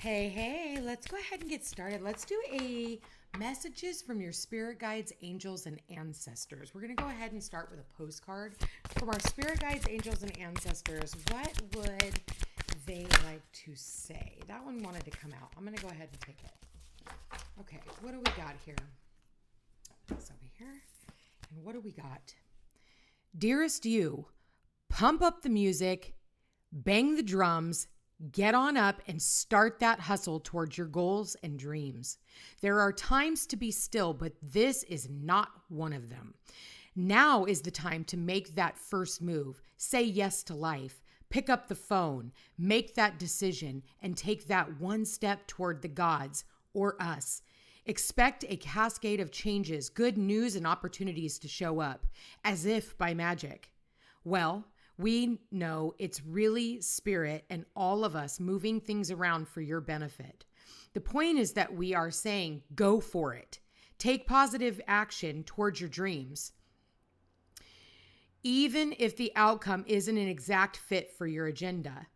Hey, let's go ahead and get started. Let's do a messages from your spirit guides, angels, and ancestors. We're going to go ahead and start with a postcard from our spirit guides, angels, and ancestors. What would they like to say? That one wanted to come out. I'm going to go ahead and take it. Okay, what do we got here? This over here. And what do we got? Dearest you, pump up the music, bang the drums, get on up and start that hustle towards your goals and dreams. There are times to be still, but this is not one of them. Now is the time to make that first move. Say yes to life. Pick up the phone, make that decision, and take that one step toward the gods or us. Expect a cascade of changes, good news, and opportunities to show up, as if by magic. Well, we know it's really spirit and all of us moving things around for your benefit. The point is that we are saying, go for it. Take positive action towards your dreams. Even if the outcome isn't an exact fit for your agenda,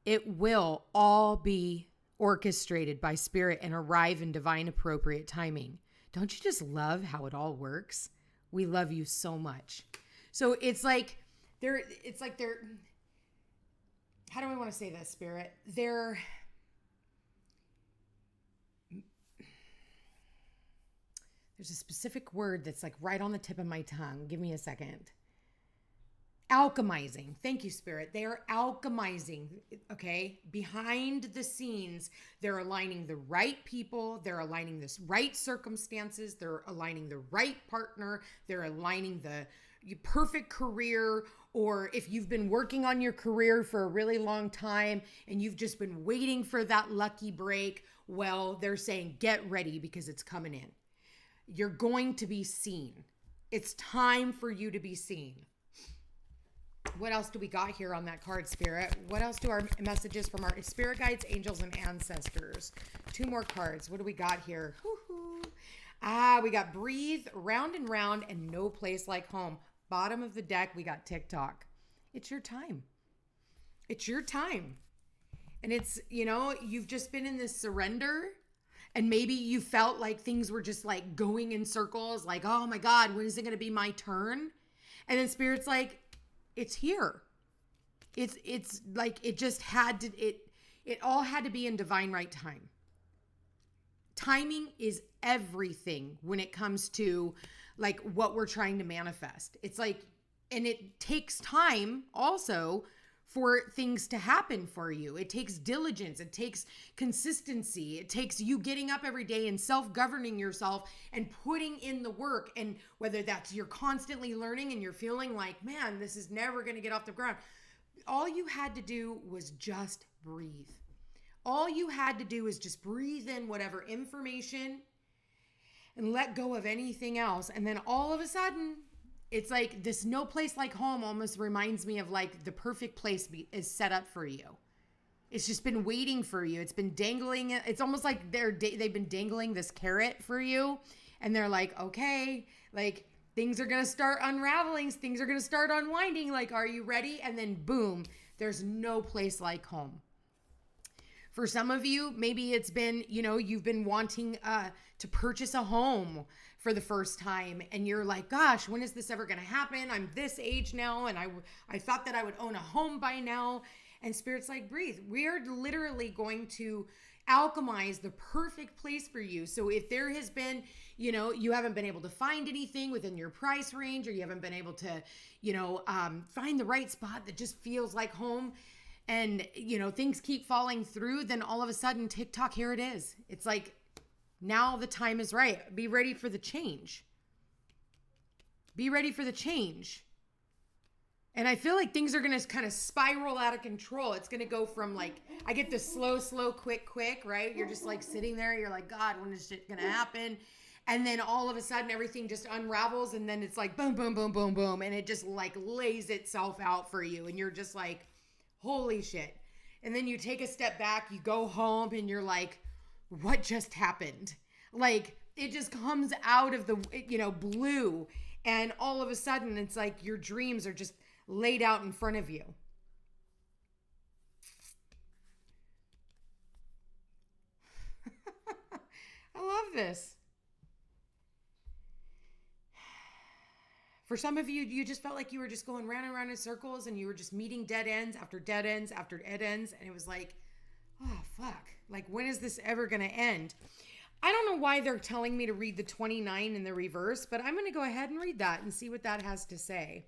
it will all be orchestrated by spirit and arrive in divine appropriate timing. Don't you just love how it all works? We love you so much. So it's like they're how do I want to say this, spirit? There's a specific word that's like right on the tip of my tongue. Give me a second. Alchemizing. Thank you, spirit. They are alchemizing, okay? Behind the scenes, they're aligning the right people. They're aligning the right circumstances. They're aligning the right partner. They're aligning the perfect career. Or if you've been working on your career for a really long time and you've just been waiting for that lucky break, well, they're saying, get ready because it's coming in. You're going to be seen. It's time for you to be seen. What else do we got here on that card, Spirit? What else do our messages from our spirit guides, angels, and ancestors? 2 more cards. What do we got here? We got breathe, round and round, and no place like home. Bottom of the deck, we got TikTok. It's your time. It's your time. And it's, you've just been in this surrender. And maybe you felt like things were just like going in circles. Like, oh my God, when is it going to be my turn? And then Spirit's like, it's here. It's like it just had to, it all had to be in divine right time. Timing is everything when it comes to like what we're trying to manifest. It's like, and it takes time also for things to happen for you. It takes diligence. It takes consistency. It takes you getting up every day and self-governing yourself and putting in the work. And whether that's you're constantly learning and you're feeling like, man, this is never going to get off the ground. All you had to do was just breathe. All you had to do is just breathe in whatever information and let go of anything else. And then all of a sudden, it's like this no place like home almost reminds me of like the perfect place is set up for you. It's just been waiting for you. It's been dangling. It's almost like they've been dangling this carrot for you. And they're like, okay, like things are going to start unraveling. Things are going to start unwinding. Like, are you ready? And then boom, there's no place like home. For some of you, maybe it's been, you've been wanting to purchase a home for the first time. And you're like, gosh, when is this ever going to happen? I'm this age now. And I thought that I would own a home by now. And Spirit's like, breathe. We are literally going to alchemize the perfect place for you. So if there has been, you haven't been able to find anything within your price range, or you haven't been able to, find the right spot that just feels like home, and, things keep falling through, then all of a sudden, TikTok, here it is. It's like, now the time is right. Be ready for the change. Be ready for the change. And I feel like things are going to kind of spiral out of control. It's going to go from like, I get the slow, quick, right? You're just like sitting there. You're like, God, when is shit going to happen? And then all of a sudden, everything just unravels. And then it's like, boom, boom, boom, boom, boom. And it just like lays itself out for you. And you're just like, holy shit. And then you take a step back, you go home, and you're like, what just happened? Like, it just comes out of the, blue. And all of a sudden, it's like your dreams are just laid out in front of you. this. For some of you, you just felt like you were just going round and round in circles and you were just meeting dead ends after dead ends after dead ends. And it was like, oh, fuck. Like, when is this ever going to end? I don't know why they're telling me to read the 29 in the reverse, but I'm going to go ahead and read that and see what that has to say.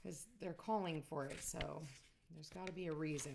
Because they're calling for it, so there's got to be a reason.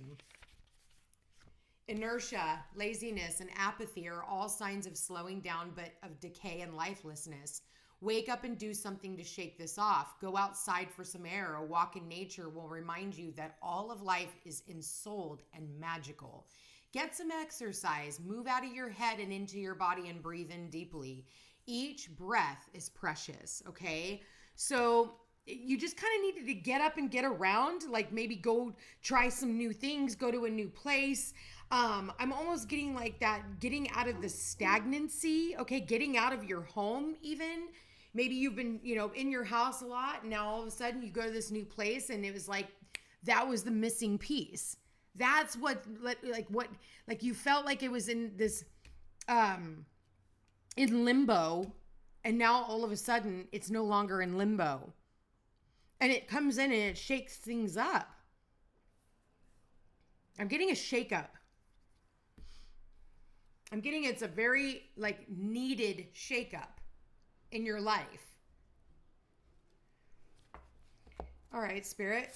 Inertia, laziness, and apathy are all signs of slowing down, but of decay and lifelessness. Wake up and do something to shake this off. Go outside for some air. A walk in nature will remind you that all of life is ensouled and magical. Get some exercise. Move out of your head and into your body and breathe in deeply. Each breath is precious, okay? So you just kind of needed to get up and get around, like maybe go try some new things, go to a new place. I'm almost getting like that, getting out of the stagnancy, okay? Getting out of your home even. Maybe you've been, in your house a lot, and now all of a sudden you go to this new place and it was like, that was the missing piece. That's what you felt like it was in this, in limbo, and now all of a sudden it's no longer in limbo. And it comes in and it shakes things up. I'm getting a shake up. I'm getting it's a very needed shake up in your life. All right, Spirit.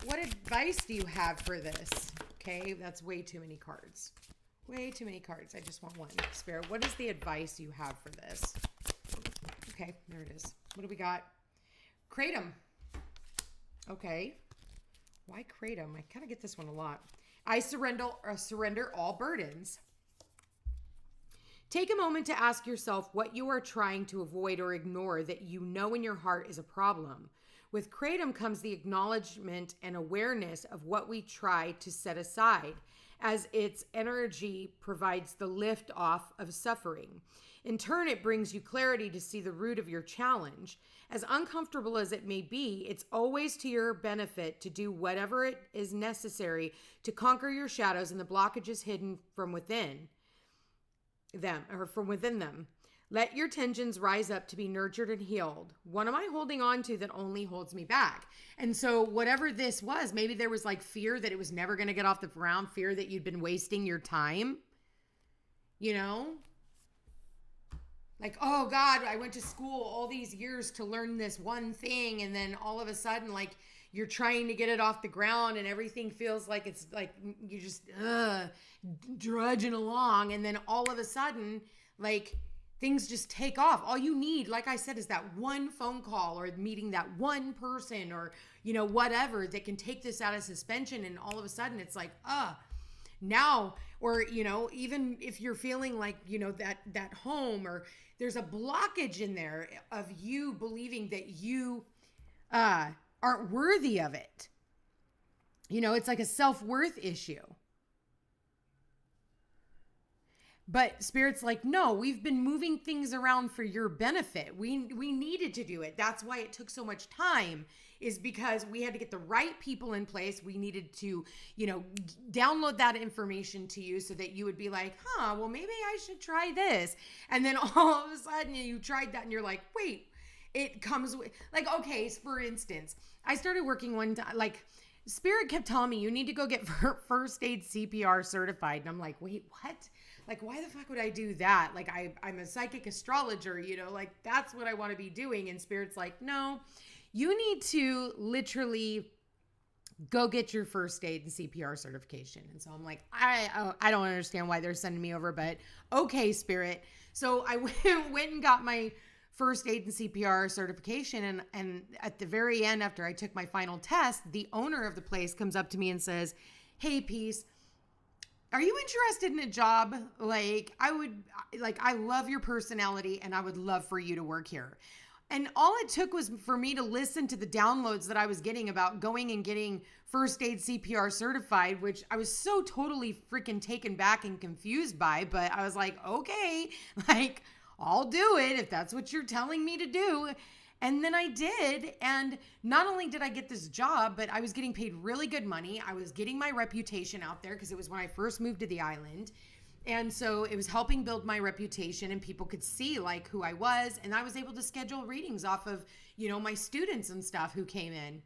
What advice do you have for this? Okay, that's way too many cards. Way too many cards. I just want one. Spirit, what is the advice you have for this? Okay, there it is. What do we got? Kratom. Okay. Why Kratom? I kind of get this one a lot. I surrender all burdens. Take a moment to ask yourself what you are trying to avoid or ignore that you know in your heart is a problem. With Kratom comes the acknowledgement and awareness of what we try to set aside, as its energy provides the lift off of suffering. In turn, it brings you clarity to see the root of your challenge. As uncomfortable as it may be, it's always to your benefit to do whatever it is necessary to conquer your shadows and the blockages hidden from within them. Let your tensions rise up to be nurtured and healed. What am I holding on to that only holds me back? And so whatever this was, maybe there was fear that it was never going to get off the ground, fear that you'd been wasting your time, oh God, I went to school all these years to learn this one thing. And then all of a sudden, you're trying to get it off the ground and everything feels like it's you're just drudging along. And then all of a sudden, things just take off. All you need, like I said, is that one phone call or meeting that one person or, whatever that can take this out of suspension. And all of a sudden it's now, or, even if you're feeling that home or there's a blockage in there of you believing that you aren't worthy of it. It's like a self-worth issue. But Spirit's no, we've been moving things around for your benefit. We needed to do it. That's why it took so much time, is because we had to get the right people in place. We needed to, download that information to you so that you would be like, well, maybe I should try this. And then all of a sudden you tried that and you're like, wait, it comes with, okay, for instance, I started working one time, Spirit kept telling me, you need to go get first aid CPR certified. And I'm like, wait, what? Why the fuck would I do that? I'm a psychic astrologer, that's what I want to be doing. And Spirit's like, no, you need to literally go get your first aid and CPR certification. And so I'm like, I don't understand why they're sending me over, but okay, Spirit. So I went and got my first aid and CPR certification. And at the very end, after I took my final test, the owner of the place comes up to me and says, hey, Peace, are you interested in a job? I love your personality and I would love for you to work here. And all it took was for me to listen to the downloads that I was getting about going and getting first aid CPR certified, which I was so totally freaking taken back and confused by. But I was like, okay, I'll do it if that's what you're telling me to do. And then I did. And not only did I get this job, but I was getting paid really good money. I was getting my reputation out there because it was when I first moved to the island. And so it was helping build my reputation, and people could see like who I was. And I was able to schedule readings off of, my students and stuff who came in.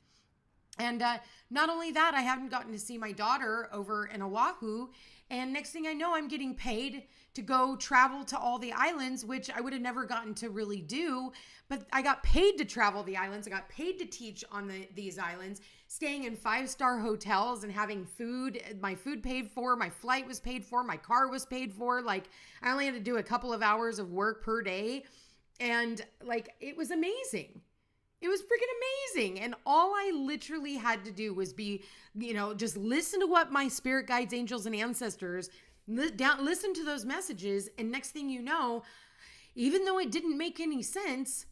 And not only that, I haven't gotten to see my daughter over in Oahu. And next thing I know, I'm getting paid to go travel to all the islands, which I would have never gotten to really do. But I got paid to travel the islands. I got paid to teach on these islands, staying in 5-star hotels and having food, my food paid for, my flight was paid for, my car was paid for. Like, I only had to do a couple of hours of work per day. And like, it was amazing. It was freaking amazing. And all I literally had to do was be, just listen to what my spirit guides, angels, and ancestors, listen to those messages. And next thing you know, even though it didn't make any sense,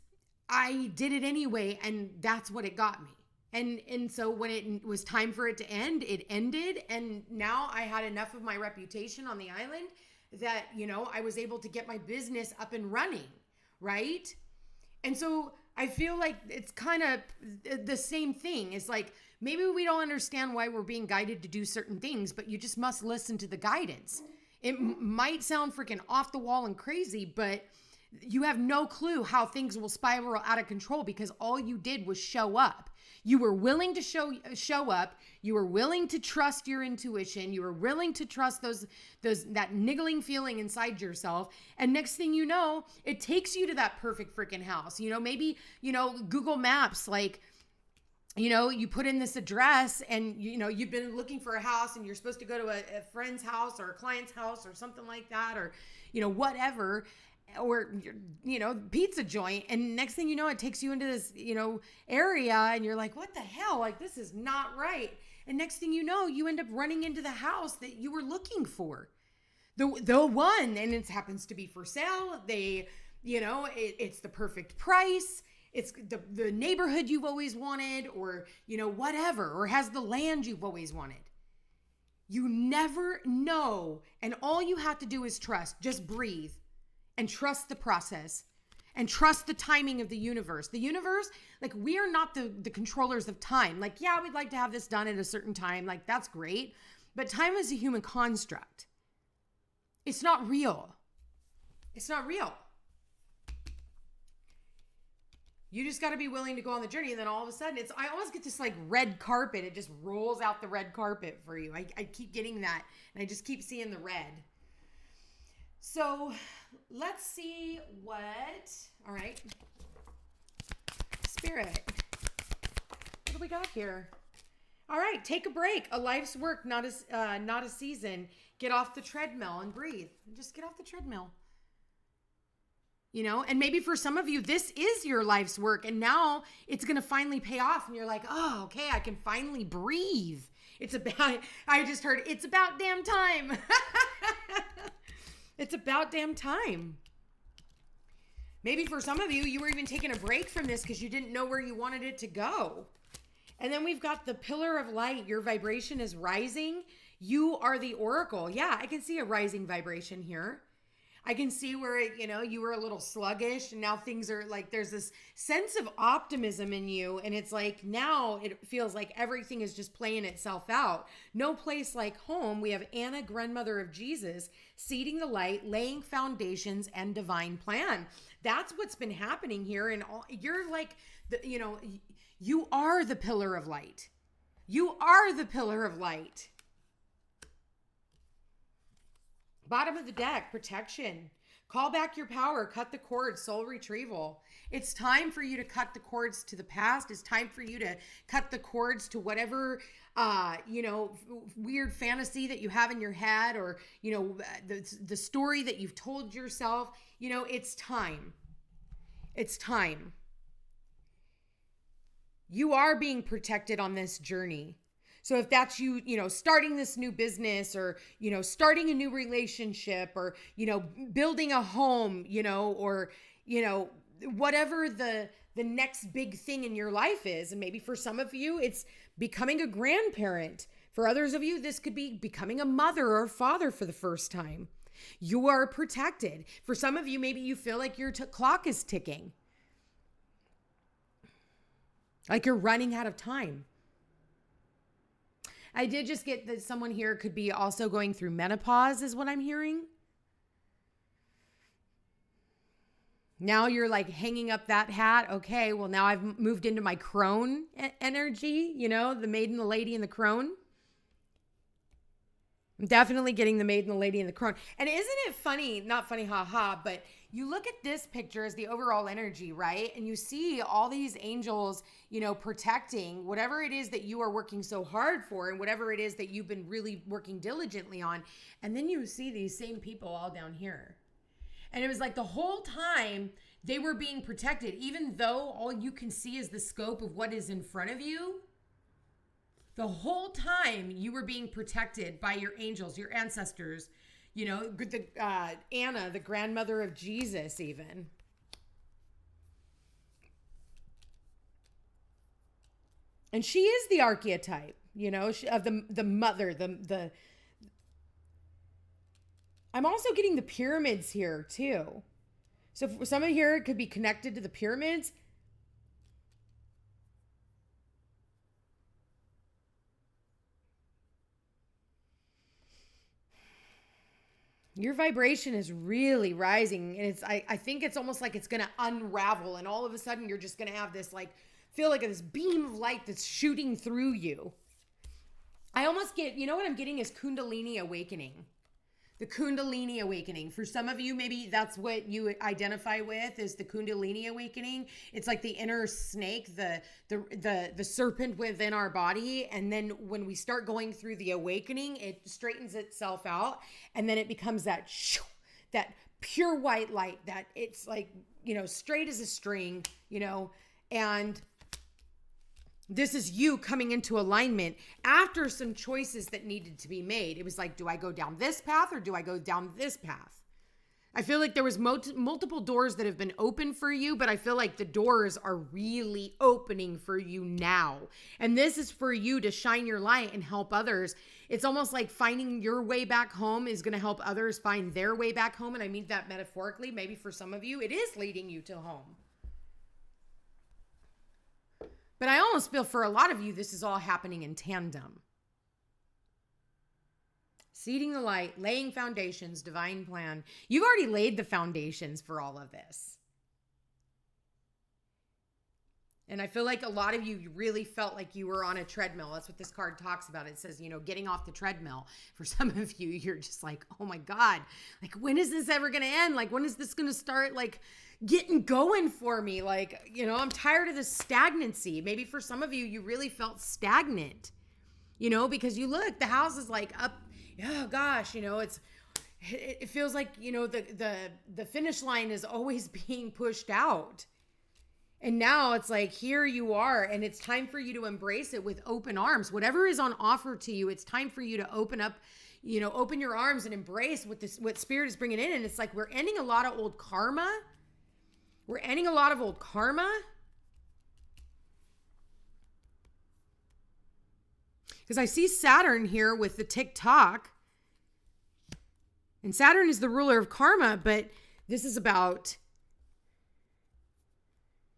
I did it anyway. And that's what it got me. And so when it was time for it to end, it ended. And now I had enough of my reputation on the island that, I was able to get my business up and running, right? And so I feel like it's kind of the same thing. It's like, maybe we don't understand why we're being guided to do certain things, but you just must listen to the guidance. It might sound freaking off the wall and crazy, but you have no clue how things will spiral out of control because all you did was show up. You were willing to show up. You were willing to trust your intuition. You were willing to trust that niggling feeling inside yourself. And next thing you know, it takes you to that perfect freaking house. Maybe, Google Maps, like, you put in this address and, you've been looking for a house and you're supposed to go to a friend's house or a client's house or something like that, or, whatever, or, pizza joint. And next thing you know, it takes you into this, area and you're like, what the hell? Like, this is not right. And next thing you know, you end up running into the house that you were looking for. The one, and it happens to be for sale. It's the perfect price. It's the neighborhood you've always wanted, or, whatever, or has the land you've always wanted. You never know. And all you have to do is trust, just breathe and trust the process and trust the timing of the universe. The universe, like, we are not the controllers of time. Like, yeah, we'd like to have this done at a certain time. Like, that's great. But time is a human construct. It's not real. It's not real. You just got to be willing to go on the journey. And then all of a sudden, I always get this like red carpet. It just rolls out the red carpet for you. I keep getting that. And I just keep seeing the red. So let's see all right. Spirit. What do we got here? All right. Take a break. A life's work, not a season. Get off the treadmill and breathe. Just get off the treadmill. And maybe for some of you, this is your life's work and now it's going to finally pay off. And you're like, oh, okay, I can finally breathe. I just heard it's about damn time. It's about damn time. Maybe for some of you, you were even taking a break from this because you didn't know where you wanted it to go. And then we've got the pillar of light. Your vibration is rising. You are the oracle. Yeah, I can see a rising vibration here. I can see where, you were a little sluggish and now things are like, there's this sense of optimism in you. And it's like, now it feels like everything is just playing itself out. No place like home. We have Anna, grandmother of Jesus, seeding the light, laying foundations and divine plan. That's what's been happening here. And you're like, you are the pillar of light. You are the pillar of light. Bottom of the deck, protection. Call back your power, cut the cords, soul retrieval. It's time for you to cut the cords to the past. It's time for you to cut the cords to whatever, weird fantasy that you have in your head, or, the story that you've told yourself. It's time. It's time. You are being protected on this journey. So if that's you, starting this new business, or, starting a new relationship, or, building a home, or, whatever the next big thing in your life is. And maybe for some of you, it's becoming a grandparent. For others of you, this could be becoming a mother or father for the first time. You are protected. For some of you, maybe you feel like your clock is ticking. Like you're running out of time. I did just get that someone here could be also going through menopause is what I'm hearing. Now you're like hanging up that hat. Okay, well now I've moved into my crone energy, the maid and the lady and the crone. I'm definitely getting the maid and the lady and the crone. And isn't it funny, not funny, haha, but you look at this picture as the overall energy, right? And you see all these angels, protecting whatever it is that you are working so hard for and whatever it is that you've been really working diligently on. And then you see these same people all down here. And it was like the whole time they were being protected, even though all you can see is the scope of what is in front of you. The whole time you were being protected by your angels, your ancestors, Anna, the grandmother of Jesus, even. And she is the archetype, of the mother, the I'm also getting the pyramids here too. So for some of here, it could be connected to the pyramids. Your vibration is really rising. And I think it's almost like it's going to unravel. And all of a sudden, you're just going to have this feel like this beam of light that's shooting through you. I almost get, what I'm getting is Kundalini awakening. The Kundalini awakening. For some of you, maybe that's what you identify with is the Kundalini awakening. It's like the inner snake, the serpent within our body. And then when we start going through the awakening, it straightens itself out. And then it becomes that pure white light that it's like, straight as a string, and this is you coming into alignment after some choices that needed to be made. It was like, do I go down this path or do I go down this path? I feel like there was multiple doors that have been open for you, but I feel like the doors are really opening for you now. And this is for you to shine your light and help others. It's almost like finding your way back home is going to help others find their way back home. And I mean that metaphorically. Maybe for some of you, it is leading you to home. But I almost feel for a lot of you, this is all happening in tandem. Seeding the light, laying foundations, divine plan. You've already laid the foundations for all of this. And I feel like a lot of you really felt like you were on a treadmill. That's what this card talks about. It says, getting off the treadmill. For some of you, you're just like, oh my God, when is this ever going to end? When is this going to start getting going for me? I'm tired of this stagnancy. Maybe for some of you, you really felt stagnant, because you look, the house is up. Oh gosh, it feels like, the finish line is always being pushed out. And now it's like, here you are, and it's time for you to embrace it with open arms. Whatever is on offer to you, it's time for you to open up, open your arms and embrace what Spirit is bringing in. And it's like, we're ending a lot of old karma. We're ending a lot of old karma. Because I see Saturn here with the tick-tock. And Saturn is the ruler of karma, but this is about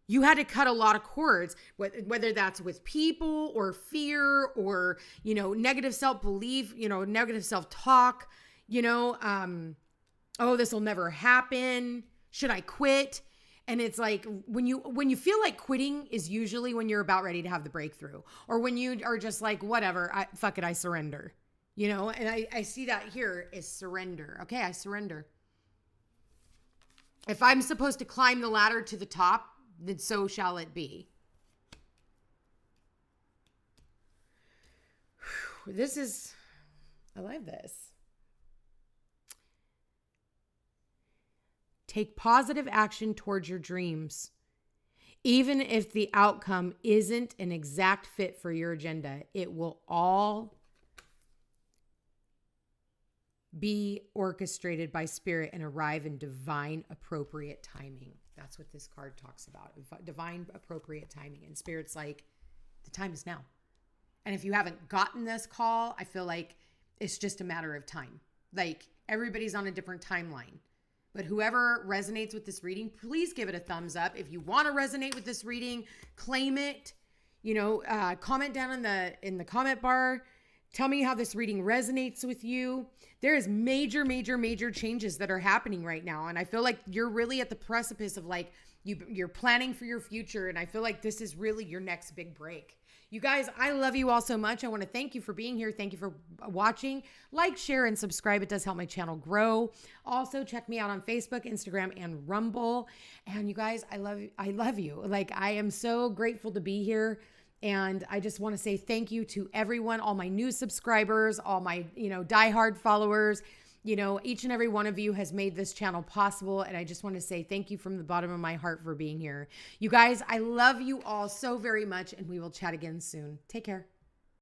you had to cut a lot of cords, whether that's with people or fear or, negative self-belief, negative self-talk, oh, this will never happen. Should I quit? And it's like when you feel like quitting is usually when you're about ready to have the breakthrough, or when you are just like, whatever, fuck it, I surrender, and I see that here is surrender. Okay, I surrender. If I'm supposed to climb the ladder to the top, then so shall it be. I love this. Take positive action towards your dreams. Even if the outcome isn't an exact fit for your agenda, it will all be orchestrated by Spirit and arrive in divine appropriate timing. That's what this card talks about. Divine appropriate timing. And Spirit's like, the time is now. And if you haven't gotten this call, I feel like it's just a matter of time. Everybody's on a different timeline. But whoever resonates with this reading, please give it a thumbs up. If you want to resonate with this reading, claim it. Comment down in the comment bar. Tell me how this reading resonates with you. There is major, major, major changes that are happening right now. And I feel like you're really at the precipice of like, you're planning for your future. And I feel like this is really your next big break. You guys, I love you all so much. I want to thank you for being here. Thank you for watching. Like, share, and subscribe. It does help my channel grow. Also, check me out on Facebook, Instagram, and Rumble. And you guys, I love you. I love you. Like, I am so grateful to be here. And I just want to say thank you to everyone, all my new subscribers, all my, diehard followers. Each and every one of you has made this channel possible. And I just want to say thank you from the bottom of my heart for being here. You guys, I love you all so very much, and we will chat again soon. Take care.